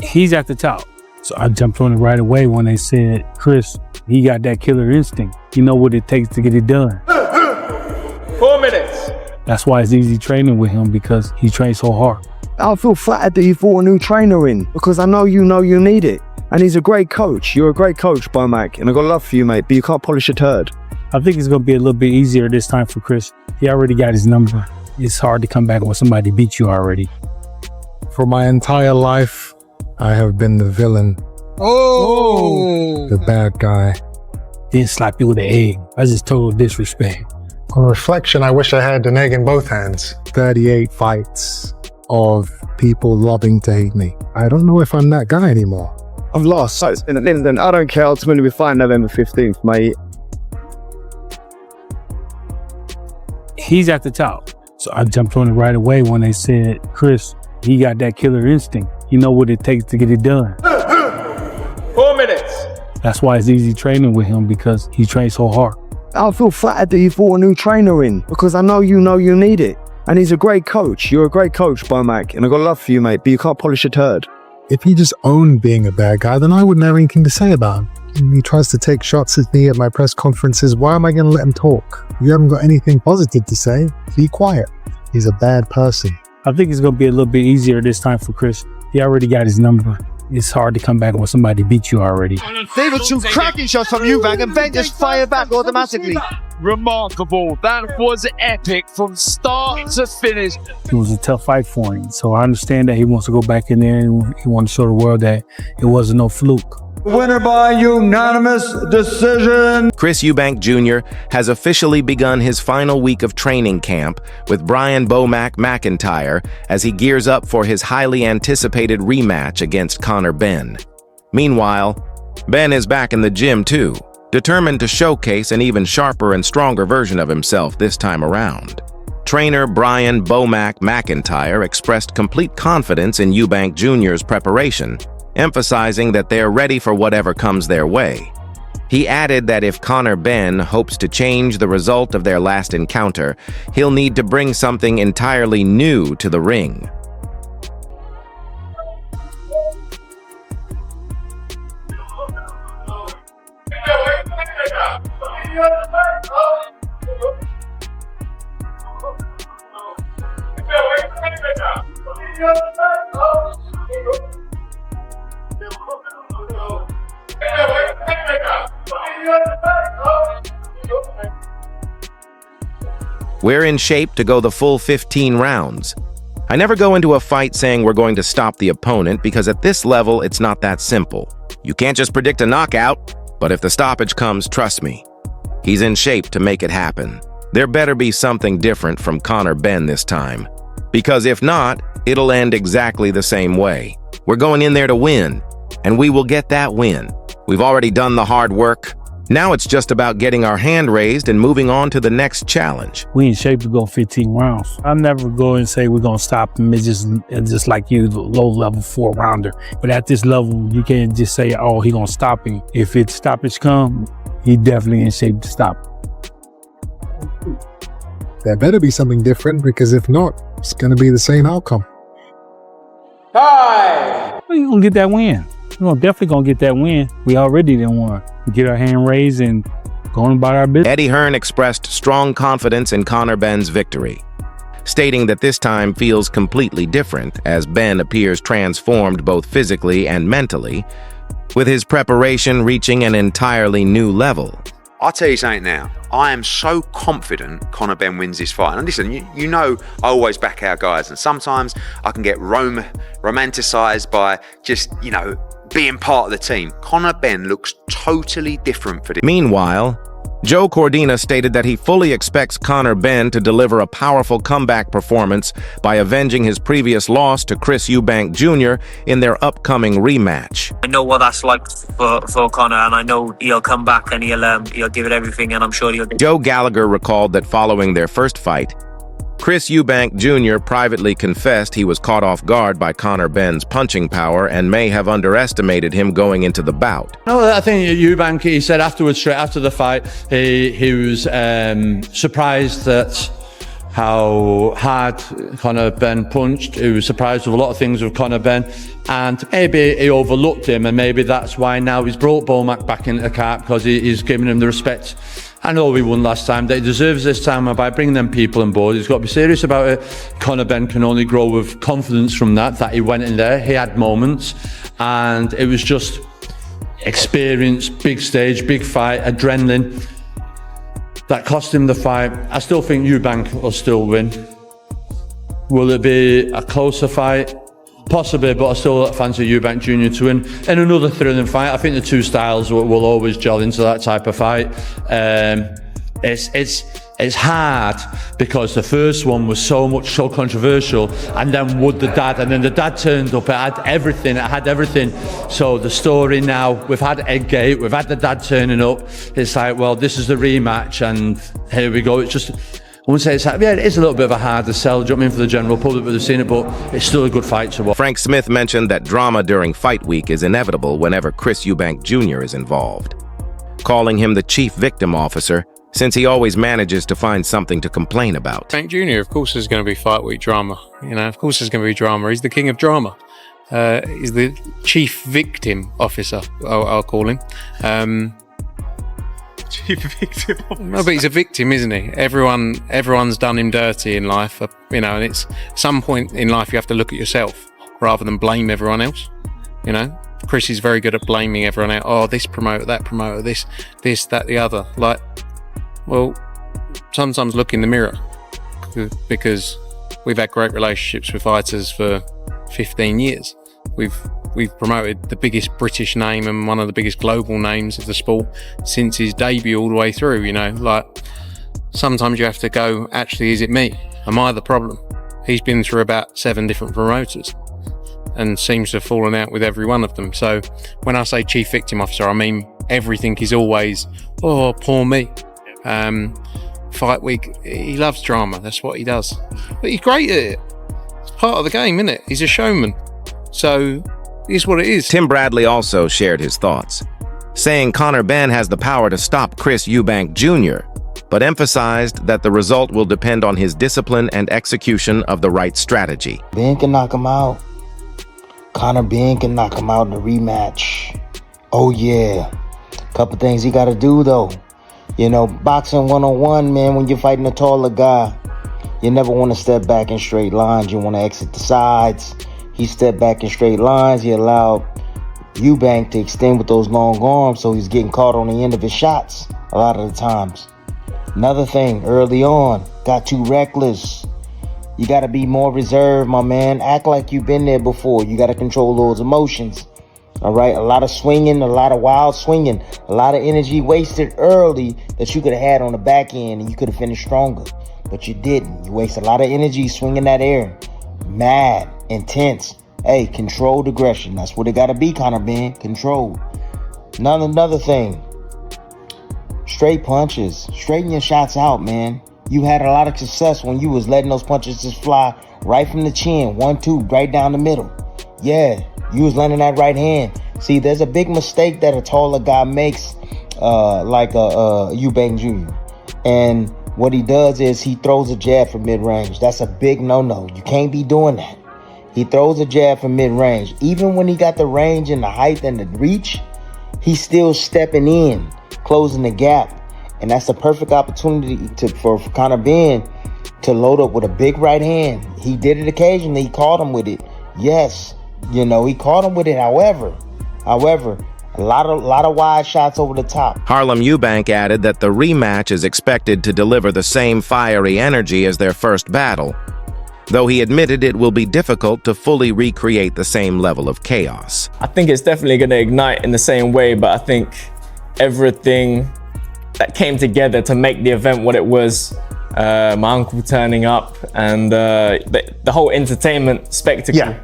He's at the top. So I jumped on it right away when they said, Chris, he got that killer instinct. You know what it takes to get it done. 4 minutes. That's why it's easy training with him, because he trains so hard. I feel flattered that you brought a new trainer in, because I know you need it. And he's a great coach. You're a great coach, Bomac, and I've got love for you, mate, but you can't polish a turd. I think it's going to be a little bit easier this time for Chris. He already got his number. It's hard to come back when somebody beat you already. For my entire life, I have been the villain. Oh! The bad guy. Didn't slap you with an egg. That's just total disrespect. On reflection, I wish I had an egg in both hands. 38 fights of people loving to hate me. I don't know if I'm that guy anymore. I've lost. So it's been an incident. I don't care. Ultimately, we fight November 15th, mate. He's at the top. So I jumped on it right away when they said, Chris, he got that killer instinct. You know what it takes to get it done. 4 minutes. That's why it's easy training with him, because he trains so hard. I feel flattered that you brought a new trainer in, because I know you need it. And he's a great coach. You're a great coach, Bomac, and I've got love for you, mate, but you can't polish a turd. If he just owned being a bad guy, then I wouldn't have anything to say about him. He tries to take shots at me at my press conferences. Why am I going to let him talk? You haven't got anything positive to say. Be quiet. He's a bad person. I think it's going to be a little bit easier this time for Chris. He already got his number. It's hard to come back when somebody beat you already. They were two cracking shots from Eubank, and Benn just fired back automatically. Remarkable. That was epic from start to finish. It was a tough fight for him. So I understand that he wants to go back in there and he wants to show the world that it wasn't no fluke. Winner by unanimous decision. Chris Eubank Jr. has officially begun his final week of training camp with Bomac McIntyre as he gears up for his highly anticipated rematch against Conor Benn. Meanwhile, Benn is back in the gym too, determined to showcase an even sharper and stronger version of himself this time around. Trainer Bomac McIntyre expressed complete confidence in Eubank Jr.'s preparation, emphasizing that they're ready for whatever comes their way. He added that if Conor Benn hopes to change the result of their last encounter, he'll need to bring something entirely new to the ring. We're in shape to go the full 15 rounds. I never go into a fight saying we're going to stop the opponent, because at this level, it's not that simple. You can't just predict a knockout, but if the stoppage comes, trust me, he's in shape to make it happen. There better be something different from Conor Benn this time, because if not, it'll end exactly the same way. We're going in there to win, and we will get that win. We've already done the hard work. Now it's just about getting our hand raised and moving on to the next challenge. We in shape to go 15 rounds. I never go and say we're going to stop him. It's just like you, the low-level 4-rounder. But at this level, you can't just say, oh, he going to stop him. If it's stoppage come, he definitely in shape to stop. There better be something different, because if not, it's going to be the same outcome. Hi! We're going to get that win. We're definitely going to get that win. We already done won. Get our hand raised and go on about our business. Eddie Hearn expressed strong confidence in Conor Benn's victory, stating that this time feels completely different as Benn appears transformed both physically and mentally, with his preparation reaching an entirely new level. I'll tell you something now. I am so confident Conor Benn wins this fight. And listen, you know I always back our guys, and sometimes I can get romanticized by just, being part of the team. Conor Benn looks totally different for this. Meanwhile, Joe Cordina stated that he fully expects Conor Benn to deliver a powerful comeback performance by avenging his previous loss to Chris Eubank Jr. in their upcoming rematch. I know what that's like for Conor, and I know he'll come back and he'll give it everything, and I'm sure he'll. Joe Gallagher recalled that following their first fight, Chris Eubank Jr. privately confessed he was caught off guard by Conor Benn's punching power and may have underestimated him going into the bout. No, I think Eubank, he said afterwards, straight after the fight, he was surprised that how hard Conor Benn punched. He was surprised with a lot of things with Conor Benn, and maybe he overlooked him, and maybe that's why now he's brought Bomac back into the cart, because he's giving him the respect. I know he won last time, that he deserves this time, and by bringing them people on board, he's got to be serious about it. Conor Benn can only grow with confidence from that he went in there, he had moments, and it was just experience, big stage, big fight, adrenaline. That cost him the fight. I still think Eubank will still win. Will it be a closer fight? Possibly, but I still fancy Eubank Jr to win. In another thrilling fight, I think the two styles will always gel into that type of fight. It's hard because the first one was so controversial, and then would the dad, and then the dad turned up, it had everything. So the story now, we've had Eggate, we've had the dad turning up, it's like, well, this is the rematch, and here we go. It's just, I wouldn't say it's, yeah, it is a little bit of a harder sell, for the general public, but they've seen it, but it's still a good fight to watch. Frank Smith mentioned that drama during fight week is inevitable whenever Chris Eubank Jr. is involved, calling him the chief victim officer, since he always manages to find something to complain about. Eubank Jr., of course, there's going to be fight week drama. Of course there's going to be drama. He's the king of drama. He's the chief victim officer, I'll call him. Chief victim officer. No, but he's a victim, isn't he? Everyone's done him dirty in life, and it's some point in life you have to look at yourself rather than blame everyone else. Chris is very good at blaming everyone else. Oh, this promoter, that promoter, this, that, the other. Well, sometimes look in the mirror, because we've had great relationships with fighters for 15 years. We've promoted the biggest British name and one of the biggest global names of the sport since his debut all the way through. Sometimes you have to go, actually, is it me? Am I the problem? He's been through about 7 different promoters and seems to have fallen out with every one of them. So when I say chief victim officer, I mean everything is always, oh, poor me. Fight week, he loves drama, that's what he does, but he's great at it. It's part of the game, isn't it? He's a showman, so it's what it is. Tim Bradley also shared his thoughts, saying Conor Benn has the power to stop Chris Eubank Jr., but emphasized that the result will depend on his discipline and execution of the right strategy. Ben can knock him out. Conor Benn can knock him out in the rematch. Oh yeah, couple things he got to do though. Boxing 101, man, when you're fighting a taller guy, you never want to step back in straight lines. You want to exit the sides. He stepped back in straight lines. He allowed Eubank to extend with those long arms, so he's getting caught on the end of his shots a lot of the times. Another thing, early on, got too reckless. You got to be more reserved, my man. Act like you've been there before. You got to control those emotions. All right, a lot of swinging, a lot of wild swinging, a lot of energy wasted early that you could have had on the back end, and you could have finished stronger, but you didn't. You wasted a lot of energy swinging that air. Mad, intense. Hey, controlled aggression. That's what it got to be, Conor Benn. Control. Another thing. Straight punches. Straighten your shots out, man. You had a lot of success when you was letting those punches just fly right from the chin. 1-2, right down the middle. Yeah. You was landing that right hand. See, there's a big mistake that a taller guy makes, like Eubank Jr. And what he does is he throws a jab from mid-range. That's a big no-no. You can't be doing that. He throws a jab from mid-range. Even when he got the range and the height and the reach, he's still stepping in, closing the gap. And that's a perfect opportunity for Conor Benn to load up with a big right hand. He did it occasionally. He caught him with it. Yes. He caught him with it. However, a lot of wide shots over the top. Harlem Eubank added that the rematch is expected to deliver the same fiery energy as their first battle, though he admitted it will be difficult to fully recreate the same level of chaos. I think it's definitely going to ignite in the same way, but I think everything that came together to make the event what it was, my uncle turning up and the whole entertainment spectacle. Yeah.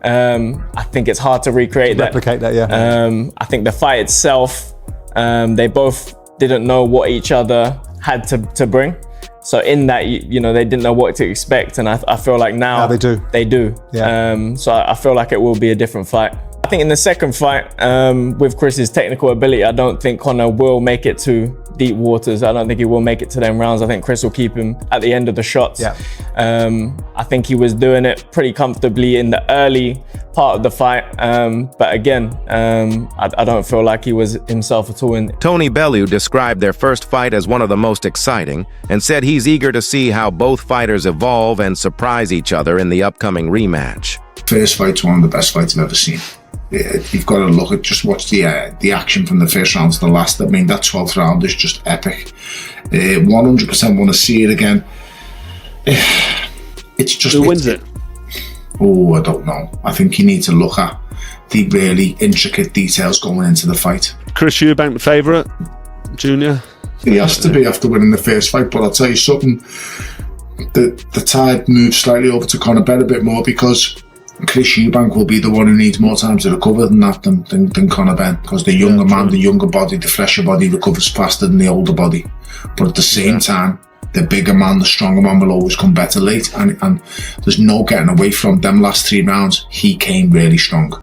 I think it's hard to replicate that, yeah. I think the fight itself, they both didn't know what each other had to bring. So in that, they didn't know what to expect, and I feel like now they do. They do. Yeah. So I feel like it will be a different fight. I think in the second fight, with Chris's technical ability, I don't think Conor will make it to deep waters. I don't think he will make it to them rounds. I think Chris will keep him at the end of the shots. Yeah. I think he was doing it pretty comfortably in the early part of the fight. But again, I don't feel like he was himself at all. Tony Bellew described their first fight as one of the most exciting and said he's eager to see how both fighters evolve and surprise each other in the upcoming rematch. First fight's one of the best fights I've ever seen. You've got to look at, just watch the action from the first round to the last. I mean, that 12th round is just epic. 100% want to see it again. It's just... Who wins it? Oh, I don't know. I think you need to look at the really intricate details going into the fight. Chris Eubank the favourite, Junior? He has to be after winning the first fight, but I'll tell you something. The tide moves slightly over to Conor Benn a bit more, because Chris Eubank will be the one who needs more time to recover than Conor Benn, because the younger man, the younger body, the fresher body recovers faster than the older body. But at the same time, the bigger man, the stronger man will always come better late, and there's no getting away from them last 3 rounds. He came really strong.